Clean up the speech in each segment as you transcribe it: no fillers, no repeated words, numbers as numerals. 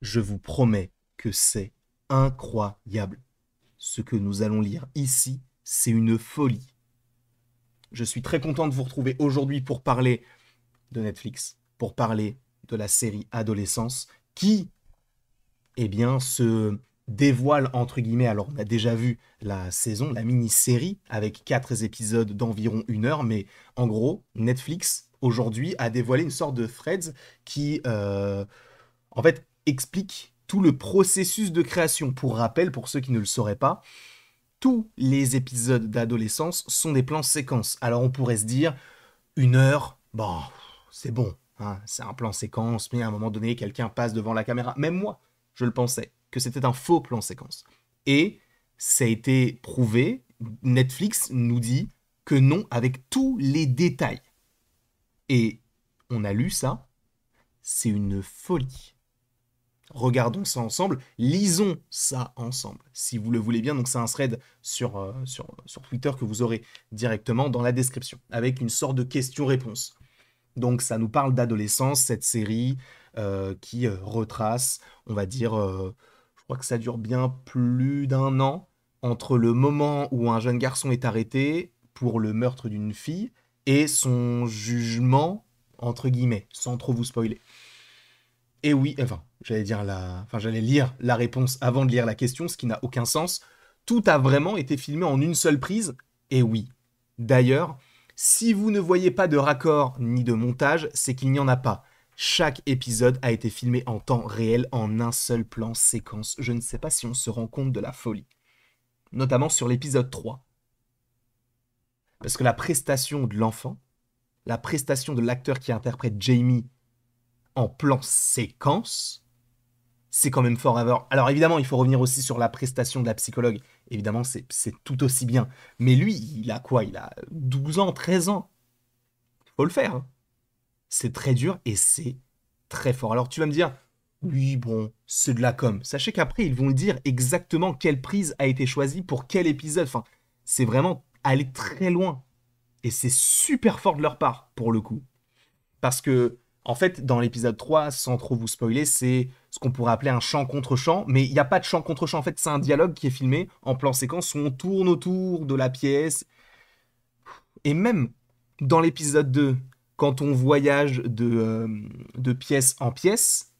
Je vous promets que c'est incroyable. Ce que nous allons lire ici, c'est une folie. Je suis très content de vous retrouver aujourd'hui pour parler de Netflix, pour parler de la série Adolescence, qui, se dévoile entre guillemets. Alors, on a déjà vu la saison, la mini-série, avec 4 épisodes d'environ 1 heure, mais en gros, Netflix, aujourd'hui, a dévoilé une sorte de threads qui, en fait, explique tout le processus de création. Pour rappel, pour ceux qui ne le sauraient pas, tous les épisodes d'adolescence sont des plans séquences. Alors on pourrait se dire, 1 heure, bon, c'est bon, hein, c'est un plan séquence, mais à un moment donné, quelqu'un passe devant la caméra. Même moi, je le pensais, que c'était un faux plan séquence. Et ça a été prouvé, Netflix nous dit que non, avec tous les détails. Et on a lu ça, c'est une folie. Regardons ça ensemble, lisons ça ensemble, si vous le voulez bien. Donc c'est un thread sur Twitter que vous aurez directement dans la description, avec une sorte de question-réponse. Donc ça nous parle d'adolescence, cette série qui retrace, on va dire, je crois que ça dure bien plus d'1 an, entre le moment où un jeune garçon est arrêté pour le meurtre d'une fille et son jugement, entre guillemets, sans trop vous spoiler. Et oui, enfin, j'allais lire la réponse avant de lire la question, ce qui n'a aucun sens. Tout a vraiment été filmé en une seule prise. Et oui. D'ailleurs, si vous ne voyez pas de raccord ni de montage, c'est qu'il n'y en a pas. Chaque épisode a été filmé en temps réel en un seul plan séquence. Je ne sais pas si on se rend compte de la folie. Notamment sur l'épisode 3. Parce que la prestation de l'enfant, la prestation de l'acteur qui interprète Jamie en plan séquence, c'est quand même fort. Alors évidemment, il faut revenir aussi sur la prestation de la psychologue. Évidemment, c'est tout aussi bien. Mais lui, il a quoi? Il a 12 ans, 13 ans. Faut le faire, hein. C'est très dur et c'est très fort. Alors tu vas me dire, oui, bon, c'est de la com. Sachez qu'après, ils vont dire exactement quelle prise a été choisie pour quel épisode. Enfin, c'est vraiment aller très loin. Et c'est super fort de leur part, pour le coup. Parce que, en fait, dans l'épisode 3, sans trop vous spoiler, c'est ce qu'on pourrait appeler un chant contre chant, mais il n'y a pas de chant contre chant. En fait, c'est un dialogue qui est filmé en plan séquence où on tourne autour de la pièce. Et même dans l'épisode 2, quand on voyage de pièce en pièce,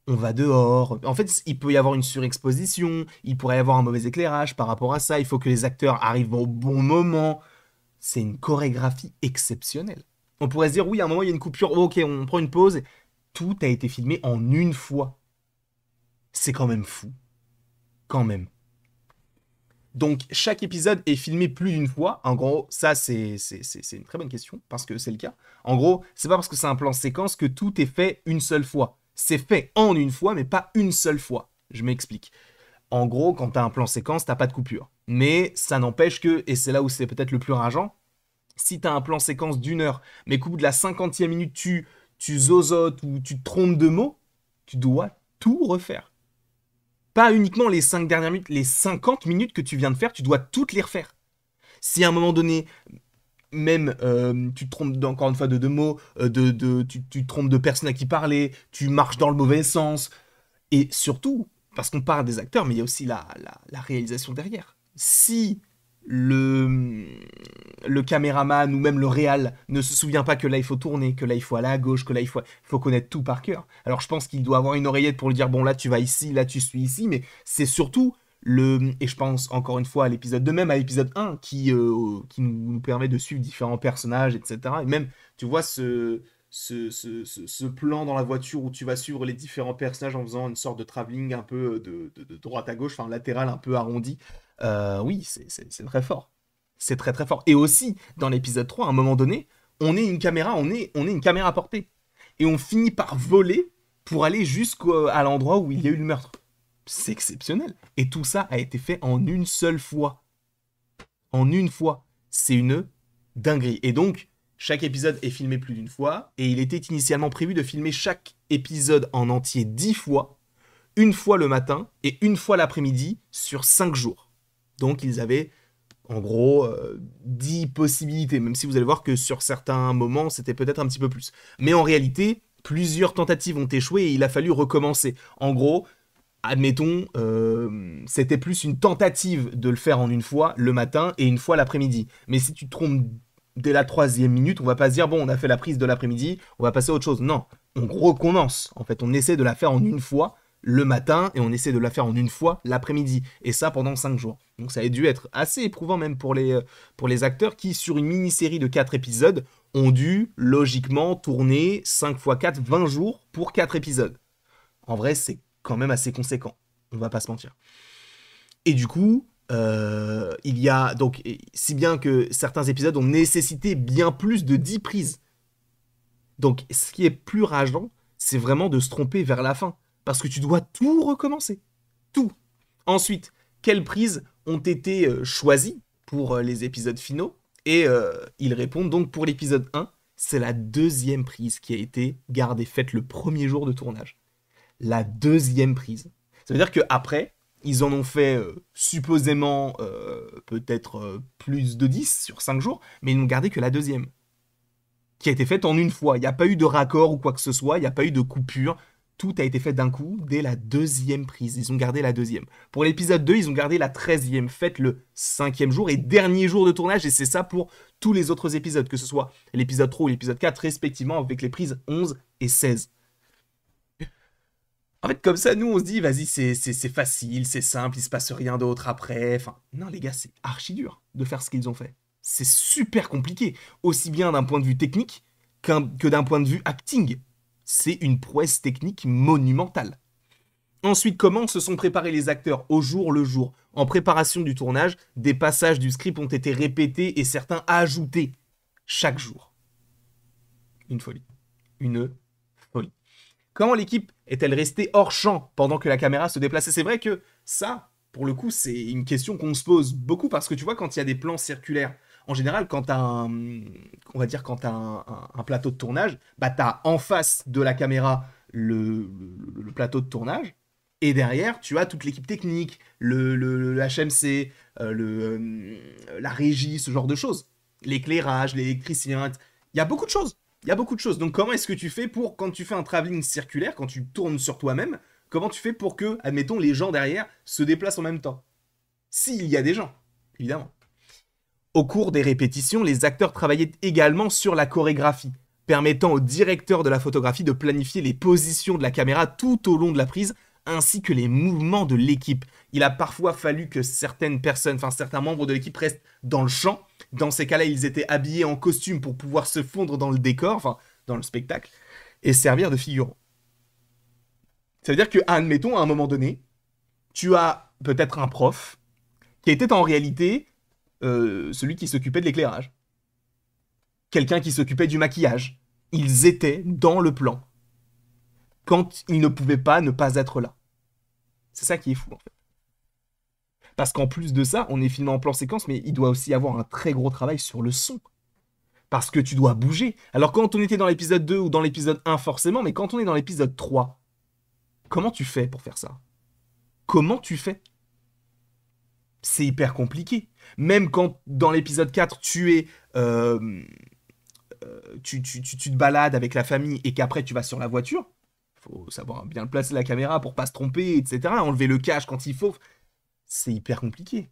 on va dehors. En fait, il peut y avoir une surexposition, il pourrait y avoir un mauvais éclairage par rapport à ça, il faut que les acteurs arrivent au bon moment. C'est une chorégraphie exceptionnelle. On pourrait se dire, oui, à un moment, il y a une coupure, ok, on prend une pause. Tout a été filmé en une fois. C'est quand même fou. Quand même. Donc, chaque épisode est filmé plus d'une fois. En gros, ça, c'est une très bonne question, parce que c'est le cas. En gros, c'est pas parce que c'est un plan séquence que tout est fait une seule fois. C'est fait en une fois, mais pas une seule fois. Je m'explique. En gros, quand t'as un plan séquence, t'as pas de coupure. Mais ça n'empêche que, et c'est là où c'est peut-être le plus rageant, si tu as un plan séquence d'1 heure, mais qu'au bout de la 50e minute, tu zozotes ou tu te trompes de mots, tu dois tout refaire. Pas uniquement les 5 dernières minutes, les 50 minutes que tu viens de faire, tu dois toutes les refaire. Si à un moment donné, même tu te trompes encore une fois de deux mots, tu te trompes de personne à qui parler, tu marches dans le mauvais sens, et surtout, parce qu'on parle des acteurs, mais il y a aussi la réalisation derrière. Si le, le caméraman ou même le réal ne se souvient pas que là il faut tourner, que là il faut aller à gauche, que là il faut connaître tout par cœur. Alors je pense qu'il doit avoir une oreillette pour lui dire bon là tu vas ici, là tu suis ici, mais c'est surtout et je pense encore une fois à l'épisode 2, même à l'épisode 1 qui nous permet de suivre différents personnages, etc. Et même tu vois ce plan dans la voiture où tu vas suivre les différents personnages en faisant une sorte de travelling un peu de droite à gauche, enfin latéral un peu arrondi. Oui, c'est très fort. C'est très très fort. Et aussi, dans l'épisode 3, à un moment donné, on est une caméra à portée. Et on finit par voler pour aller jusqu'à l'endroit où il y a eu le meurtre. C'est exceptionnel. Et tout ça a été fait en une seule fois. En une fois. C'est une dinguerie. Et donc, chaque épisode est filmé plus d'une fois. Et il était initialement prévu de filmer chaque épisode en entier 10 fois. Une fois le matin et une fois l'après-midi sur 5 jours. Donc, ils avaient en gros 10 possibilités, même si vous allez voir que sur certains moments, c'était peut-être un petit peu plus. Mais en réalité, Plusieurs tentatives ont échoué et il a fallu recommencer. En gros, admettons, c'était plus une tentative de le faire en une fois le matin et une fois l'après-midi. Mais si tu te trompes dès la 3e minute, on va pas se dire, bon, on a fait la prise de l'après-midi, on va passer à autre chose. Non, on recommence. En fait, on essaie de la faire en une fois le matin et on essaie de la faire en une fois l'après-midi. Et ça pendant 5 jours. Donc ça a dû être assez éprouvant même pour les acteurs qui, sur une mini-série de 4 épisodes, ont dû logiquement tourner 5 x 4, 20 jours pour 4 épisodes. En vrai, c'est quand même assez conséquent. On va pas se mentir. Et du coup, il y a donc, si bien que certains épisodes ont nécessité bien plus de 10 prises. Donc, ce qui est plus rageant, c'est vraiment de se tromper vers la fin. Parce que tu dois tout recommencer. Tout. Ensuite, quelles prises ont été choisies pour les épisodes finaux? Et ils répondent donc pour l'épisode 1, c'est la 2e prise qui a été gardée, faite le 1er jour de tournage. La 2e prise. Ça veut dire qu'après, ils en ont fait supposément peut-être plus de 10 sur 5 jours, mais ils n'ont gardé que la 2e. Qui a été faite en une fois. Il n'y a pas eu de raccord ou quoi que ce soit, il n'y a pas eu de coupure. Tout a été fait d'un coup dès la 2e prise. Ils ont gardé la 2e. Pour l'épisode 2, ils ont gardé la 13e, faite le 5e jour et dernier jour de tournage. Et c'est ça pour tous les autres épisodes, que ce soit l'épisode 3 ou l'épisode 4, respectivement, avec les prises 11 et 16. En fait, comme ça, nous, on se dit, vas-y, c'est facile, c'est simple, il se passe rien d'autre après. Enfin, non, les gars, c'est archi dur de faire ce qu'ils ont fait. C'est super compliqué, aussi bien d'un point de vue technique que d'un point de vue acting. C'est une prouesse technique monumentale. Ensuite, comment se sont préparés les acteurs au jour le jour? En préparation du tournage, des passages du script ont été répétés et certains ajoutés chaque jour. Une folie. Une folie. Comment l'équipe est-elle restée hors champ pendant que la caméra se déplaçait? C'est vrai que ça, pour le coup, c'est une question qu'on se pose beaucoup parce que tu vois, quand il y a des plans circulaires, en général, quand t'as un plateau de tournage, bah t'as en face de la caméra le plateau de tournage et derrière, tu as toute l'équipe technique, le HMC, la régie, ce genre de choses. L'éclairage, l'électricien, il y a beaucoup de choses. Il y a beaucoup de choses. Donc comment est-ce que tu fais pour, quand tu fais un travelling circulaire, quand tu tournes sur toi-même, comment tu fais pour que, admettons, les gens derrière se déplacent en même temps? S'il y a des gens, évidemment. Au cours des répétitions, les acteurs travaillaient également sur la chorégraphie, permettant au directeur de la photographie de planifier les positions de la caméra tout au long de la prise, ainsi que les mouvements de l'équipe. Il a parfois fallu que certaines personnes, enfin certains membres de l'équipe restent dans le champ. Dans ces cas-là, ils étaient habillés en costume pour pouvoir se fondre dans le décor, enfin dans le spectacle, et servir de figurants. Ça veut dire que, admettons, à un moment donné, tu as peut-être un prof qui était en réalité celui qui s'occupait de l'éclairage. Quelqu'un qui s'occupait du maquillage. Ils étaient dans le plan. Quand ils ne pouvaient pas ne pas être là. C'est ça qui est fou, en fait. Parce qu'en plus de ça, on est filmé en plan séquence, mais il doit aussi y avoir un très gros travail sur le son. Parce que tu dois bouger. Alors quand on était dans l'épisode 2 ou dans l'épisode 1, forcément, mais quand on est dans l'épisode 3, comment tu fais pour faire ça? Comment tu fais? C'est hyper compliqué. Même quand dans l'épisode 4, tu te balades avec la famille et qu'après tu vas sur la voiture, faut savoir bien placer la caméra pour pas se tromper, etc. Enlever le cache quand il faut. C'est hyper compliqué.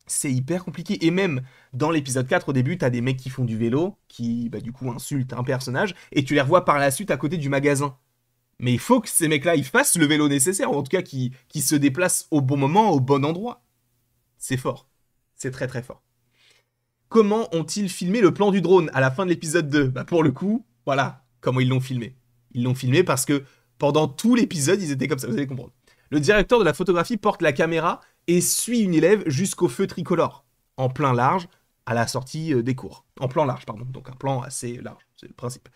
C'est hyper compliqué. Et même dans l'épisode 4, au début, t'as des mecs qui font du vélo, qui du coup insultent un personnage, et tu les revois par la suite à côté du magasin. Mais il faut que ces mecs-là, ils fassent le vélo nécessaire, ou en tout cas qu'ils se déplacent au bon moment, au bon endroit. C'est fort. C'est très très fort. Comment ont-ils filmé le plan du drone à la fin de l'épisode 2? Pour le coup, voilà comment ils l'ont filmé. Ils l'ont filmé parce que pendant tout l'épisode, ils étaient comme ça, vous allez comprendre. Le directeur de la photographie porte la caméra et suit une élève jusqu'au feu tricolore, en plein large, à la sortie des cours. En plan large, pardon, donc un plan assez large, c'est le principe.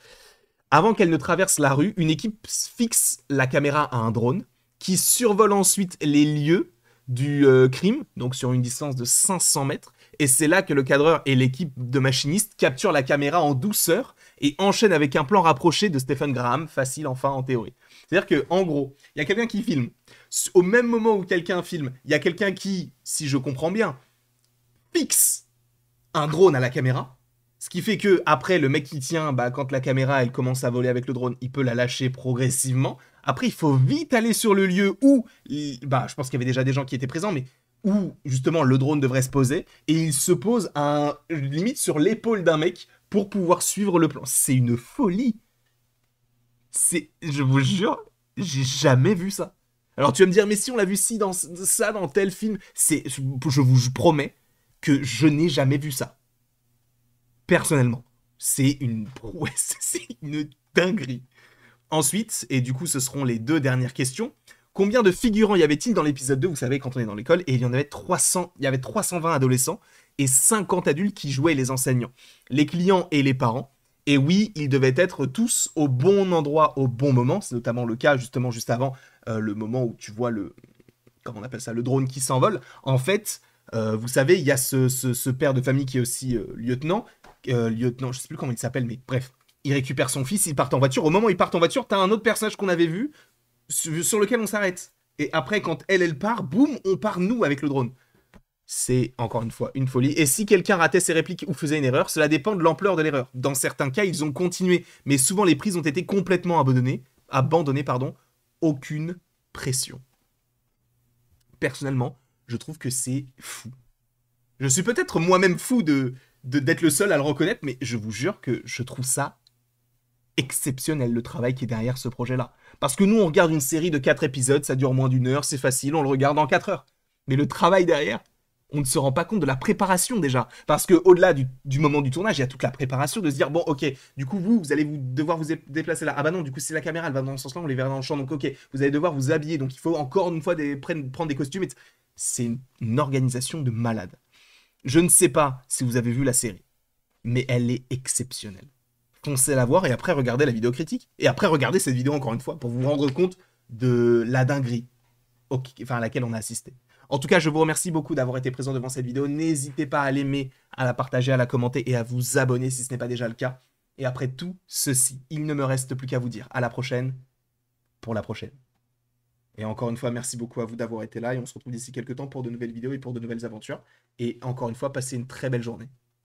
Avant qu'elle ne traverse la rue, une équipe fixe la caméra à un drone, qui survole ensuite les lieux du crime, donc sur une distance de 500 mètres, et c'est là que le cadreur et l'équipe de machinistes capturent la caméra en douceur et enchaînent avec un plan rapproché de Stephen Graham, facile enfin en théorie. C'est-à-dire qu'en gros, il y a quelqu'un qui filme. Au même moment où quelqu'un filme, il y a quelqu'un qui, si je comprends bien, fixe un drone à la caméra, Ce qui fait que après le mec qui tient, bah, quand la caméra elle commence à voler avec le drone, il peut la lâcher progressivement. Après, il faut vite aller sur le lieu où, bah, je pense qu'il y avait déjà des gens qui étaient présents, mais où justement le drone devrait se poser, et il se pose limite sur l'épaule d'un mec pour pouvoir suivre le plan. C'est une folie. Je vous jure, j'ai jamais vu ça. Alors tu vas me dire, mais si on l'a vu ça dans tel film, je vous promets que je n'ai jamais vu ça. Personnellement, c'est une prouesse, c'est une dinguerie. Ensuite, et du coup ce seront les deux dernières questions, combien de figurants y avait-il dans l'épisode 2, vous savez, quand on est dans l'école, et il y en avait 300, il y avait 320 adolescents et 50 adultes qui jouaient les enseignants, les clients et les parents. Et oui, ils devaient être tous au bon endroit au bon moment. C'est notamment le cas justement juste avant le moment où tu vois comment on appelle ça, le drone qui s'envole. En fait, vous savez, il y a ce père de famille qui est aussi lieutenant. Lieutenant, je sais plus comment il s'appelle, mais bref. Il récupère son fils, il part en voiture. Au moment où il part en voiture, t'as un autre personnage qu'on avait vu sur lequel on s'arrête. Et après, quand elle part, boum, on part nous avec le drone. C'est encore une fois une folie. Et si quelqu'un ratait ses répliques ou faisait une erreur, cela dépend de l'ampleur de l'erreur. Dans certains cas, ils ont continué, mais souvent les prises ont été complètement abandonnées, pardon. Aucune pression. Personnellement, je trouve que c'est fou. Je suis peut-être moi-même fou d'être le seul à le reconnaître, mais je vous jure que je trouve ça exceptionnel, le travail qui est derrière ce projet-là. Parce que nous, on regarde une série de 4 épisodes, ça dure moins d'une heure, c'est facile, on le regarde en 4 heures. Mais le travail derrière, on ne se rend pas compte de la préparation déjà. Parce que au-delà du moment du tournage, il y a toute la préparation de se dire, bon, ok, du coup, vous allez devoir vous déplacer là. Ah bah non, du coup, c'est la caméra, elle va dans ce sens-là, on les verra dans le champ. Donc, ok, vous allez devoir vous habiller. Donc, il faut encore une fois prendre des costumes. C'est une organisation de malade. Je ne sais pas si vous avez vu la série, mais elle est exceptionnelle. Foncez la voir et après regardez la vidéo critique. Et après regardez cette vidéo encore une fois pour vous rendre compte de la dinguerie à laquelle on a assisté. En tout cas, je vous remercie beaucoup d'avoir été présent devant cette vidéo. N'hésitez pas à l'aimer, à la partager, à la commenter et à vous abonner si ce n'est pas déjà le cas. Et après tout ceci, il ne me reste plus qu'à vous dire à la prochaine pour la prochaine. Et encore une fois, merci beaucoup à vous d'avoir été là et on se retrouve d'ici quelques temps pour de nouvelles vidéos et pour de nouvelles aventures. Et encore une fois, passez une très belle journée.